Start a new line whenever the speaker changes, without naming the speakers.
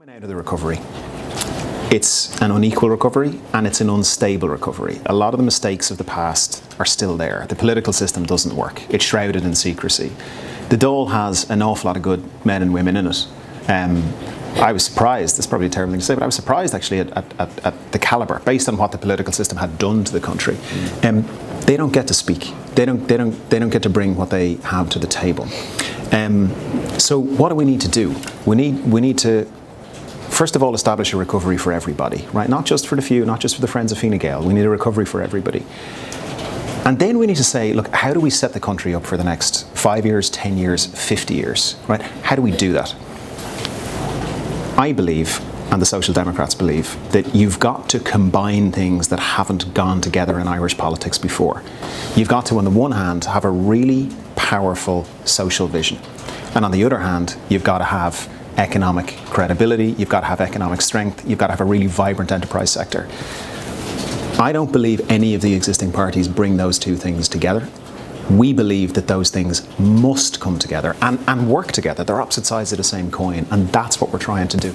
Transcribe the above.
Coming out of the recovery, it's an unequal recovery and it's an unstable recovery. A lot of the mistakes of the past are still there. The political system doesn't work. It's shrouded in secrecy. The Dole has an awful lot of good men and women in it. I was surprised, it's probably a terrible thing to say, but I was surprised actually at the calibre, based on what the political system had done to the country. They don't get to speak. They don't get to bring what they have to the table. So what do we need to do? We need to first of all establish a recovery for everybody, right? Not just for the few, not just for the friends of Fine Gael. We need a recovery for everybody. And then we need to say, look, how do we set the country up for the next 5 years, 10 years, 50 years, right? How do we do that? I believe, and the Social Democrats believe, that you've got to combine things that haven't gone together in Irish politics before. You've got to, on the one hand, have a really powerful social vision. And on the other hand, you've got to have economic credibility, you've got to have economic strength, you've got to have a really vibrant enterprise sector. I don't believe any of the existing parties bring those two things together. We believe that those things must come together and work together. They're opposite sides of the same coin, and that's what we're trying to do.